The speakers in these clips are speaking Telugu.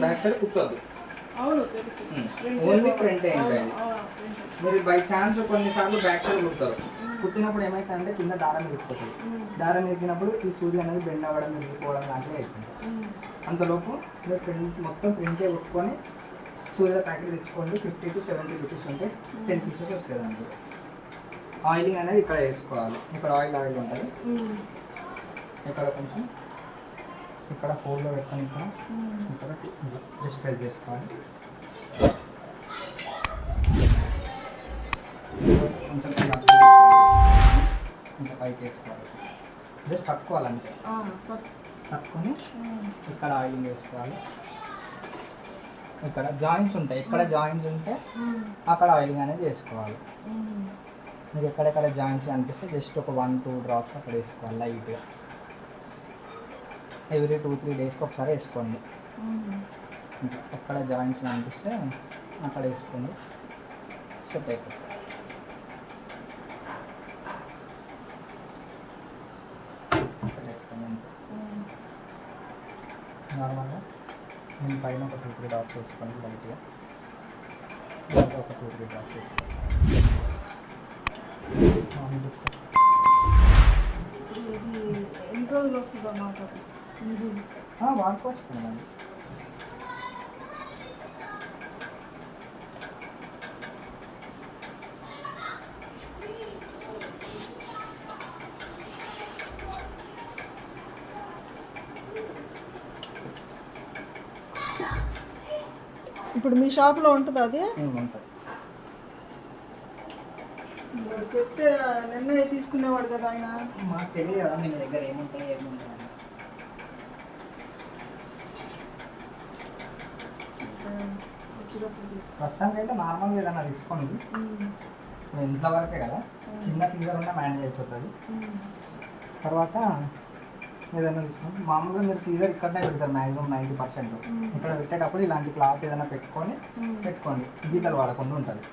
Back side కుట్టొద్దు. అవును తెలుసు. ఓన్లీ ఫ్రంట్ ఏంటండి. మీరు బై ఛాన్స్ కొన్నిసార్లు బ్యాక్ సైడ్ కుడతారు. కుట్టినప్పుడు ఏమైతుందంటే కింద దారం ఇరిగిపోతుంది. దారం ఇరిగినప్పుడు ఈ సూది అనేది బెండ్ అవ్వడం ఇరిగిపోవడం లాంటివి అవుతుంది. అంతలోపు మీరు ప్రింట్ మొత్తం ప్రింటే కుట్టుకొని సూర్య ప్యాకెట్ తెచ్చుకోండి. 50 to 70 రూపీస్ ఉంటే 10 పీసెస్ వస్తుంది అందులో. ఆయిలింగ్ అనేది ఇక్కడ వేసుకోవాలి. ఇక్కడ ఆయిల్ ఉంటుంది. ఇక్కడ కొంచెం ఇక్కడ హోల్లో పెట్టుకొని ఇక్కడ జస్ట్ ప్రెస్ చేసుకోవాలి. కొంచెం ఇంకా పైకి వేసుకోవాలి. జస్ట్ పట్టుకోవాలి అంతే. పట్టుకొని ఇక్కడ ఆయిలింగ్ వేసుకోవాలి. ఇక్కడ జాయింట్స్ ఉంటాయి. ఎక్కడ జాయింట్స్ ఉంటే అక్కడ ఆయిలింగ్ అనేది వేసుకోవాలి. మీకు ఎక్కడెక్కడ జాయింట్స్ అనిపిస్తే జస్ట్ ఒక 1-2 డ్రాప్స్ అక్కడ వేసుకోవాలి లైట్గా. ఎవ్రీ 2-3 డేస్కి ఒకసారి వేసుకోండి. ఎక్కడ జాయింట్స్ అనిపిస్తే అక్కడ వేసుకోండి. సెట్ అయిపోతుంది. వేసుకోండి అంతే. నార్మల్గా నేను పైన ఒక 2-3 డ్రాప్స్ వేసుకోండి లైట్గా. దాంట్లో ఒక 2-3 డ్రాప్స్ వేసుకోండి. ఎన్ని రోజులు వస్తుందో మాట వాడుకోవచ్చు మేడం. ఇప్పుడు మీ షాప్లో ఉంటుంది అది? ఉంటుంది. చెప్తే నిన్న తీసుకునేవాడు కదా ఆయన. మాకు తెలియదు కదా మీ దగ్గర ఏముంటాయి ఏముంటాయి. ప్రస్తుతానికి అయితే నార్మల్గా ఏదైనా తీసుకోండి. ఇంట్లో వరకే కదా, చిన్న సీజర్ ఉన్నా మేనేజ్ అయిపోతుంది. తర్వాత ఏదైనా తీసుకోండి. మామూలుగా మీరు సీజర్ ఇక్కడనే పెడతారు మ్యాక్సిమం 90%. ఇక్కడ పెట్టేటప్పుడు ఇలాంటి క్లాత్ ఏదైనా పెట్టుకోండి. గీతలు వాడకుండా ఉంటుంది.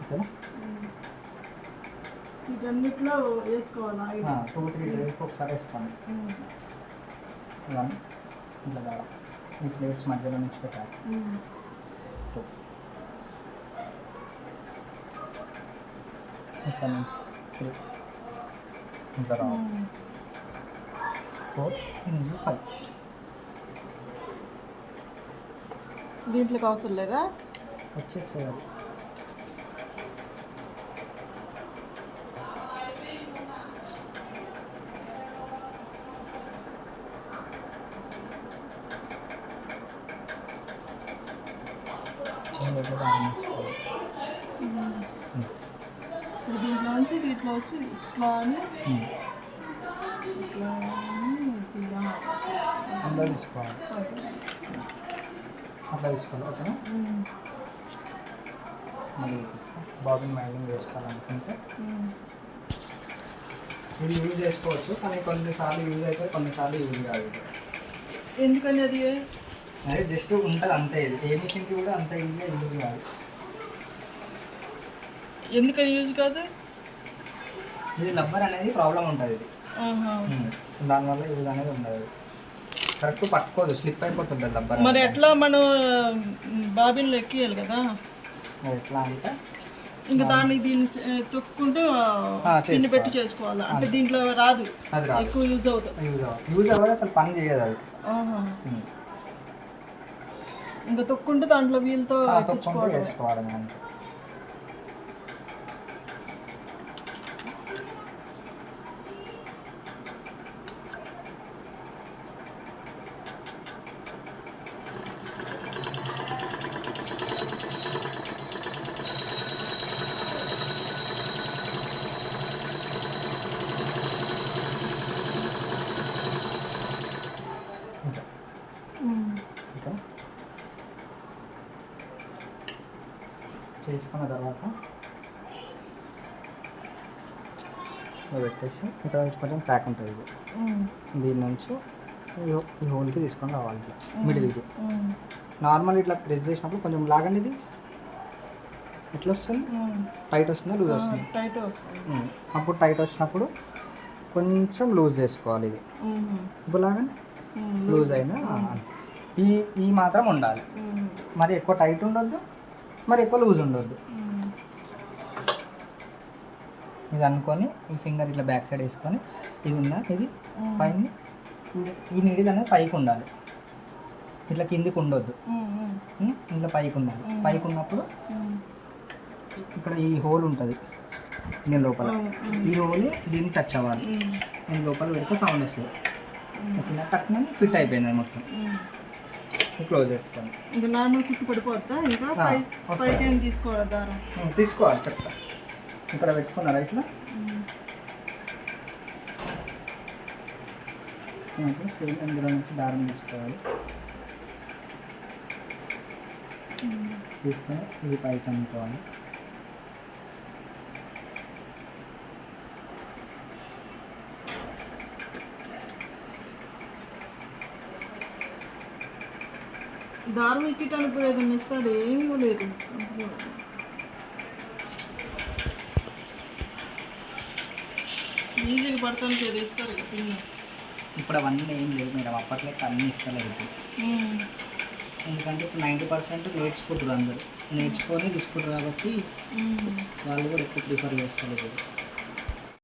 ఓకేనా? ఇవన్నిట్లో వేసుకోవాలా? 2-3 డేస్కి ఒకసారి వేసుకోండి. ఇవన్నీ ఇట్లా కావాలి. ఈ ప్లేట్స్ మధ్యలో నుంచి పెట్టాలి. ఇక్కడ నుంచి 3 ఇంకా రావాలి. 4 5. దీంట్లోకి అవసరం లేదా? వచ్చేసేయాలి. దీంట్లో నుంచి దీంట్లో వచ్చి ఇట్లా అని అందరూ తీసుకోవాలి. అట్లా తీసుకోవాలి. ఓకేనా? మళ్ళీ బాబిన్ మైండింగ్ వేసుకోవాలనుకుంటే ఇది యూజ్ చేసుకోవచ్చు. కానీ కొన్నిసార్లు యూజ్ అవుతుంది, కొన్నిసార్లు యూజ్ కాదు. ఎందుకని అది? అదే జస్ట్ ఉంటుంది అంతే. ఇది ఏ మిషన్కి కూడా అంత ఈజీగా యూజ్ కాదు. ఎందుకని యూజ్ కాదు? ఇది రబ్బర్ అనేది ప్రాబ్లం ఉంటుంది. ఇది దానివల్ల యూజ్ అనేది ఉండదు. కరెక్ట్ పట్టుకోదు, స్లిప్ అయిపోతుంది రబ్బర్. మరి ఎట్లా మనం బాబిన్లో ఎక్కియాలి కదా? ఎట్లా అంటే ఇంకా దీన్ని తొక్కుంటూ పిన్ని పెట్టి చేసుకోవాలి. అంటే దీంట్లో రాదు, అది రాదు. ఎక్కువ యూజ్ అవుతుంది. యూజ్ అవ్వదు, అసలు పని చేయదు అది. ఇంకా తొక్కుంటూ దాంట్లో వీళ్ళతో వేసుకోవాలి. చేసుకున్న తర్వాత పెట్టేసి ఇక్కడ కొంచెం ప్యాక్ ఉంటుంది. ఇది దీని నుంచి ఈ హోల్కి తీసుకొని రావాలి ఇట్లా మిడిల్కి. నార్మల్ ఇట్లా ప్రెస్ చేసినప్పుడు కొంచెం లాగండి. ఇది ఎట్లా వస్తుంది? టైట్ వస్తుందా లూజ్ వస్తుంది? టైట్ వస్తుంది. అప్పుడు టైట్ వచ్చినప్పుడు కొంచెం లూజ్ చేసుకోవాలి ఇది ఇప్పుడు లాగా లూజ్ అయినా ఈ ఈ మాత్రం ఉండాలి. మరి ఎక్కువ టైట్ ఉండొద్దు, మరి ఎక్కువ లూజ్ ఉండొద్దు. ఇది అనుకొని ఈ ఫింగర్ ఇట్లా బ్యాక్ సైడ్ వేసుకొని ఇది ఉందా ఇది పైన ఈ నీడిల్ అనేది పైకి ఉండాలి, ఇట్లా కిందికి ఉండొద్దు. ఇట్లా పైకి ఉండాలి. పైకి ఉన్నప్పుడు ఇక్కడ ఈ హోల్ ఉంటుంది నేను లోపల, ఈ హోల్ దీన్ని టచ్ అవ్వాలి. నేను లోపల పెడితే సౌండ్ వస్తుంది. చిన్న టక్ని ఫిట్ అయిపోయింది మొత్తం. క్లోజ్ చేసుకోండి. ఇంకా నార్మల్ కుట్టు పడిపోద్దా? ఇంకా పైకి ఏం తీసుకోవాలి? దారం తీసుకోవాలి. చెప్తా ఇక్కడ పెట్టుకున్నారా ఇట్లా సేమ్ ఇందులో నుంచి దారం తీసుకోవాలి. తీసుకొని ఇది పైకి అనుకోవాలి. దారం ఎక్కటానికి కూడా ఏదైనా ఇస్తాడు? ఏం లేదు. ఈజీగా పడతానికి ఏదో ఇస్తారు కదా పిన్ని. ఇప్పుడు అవన్నీ ఏం లేదు మేడం, అప్పట్లో అన్నీ ఇస్తలేదు. ఎందుకంటే ఇప్పుడు 90% నేర్చుకుంటారు, అందరూ నేర్చుకొని తీసుకుంటారు కాబట్టి వాళ్ళు కూడా ఎక్కువ ప్రిఫర్ చేస్తారు.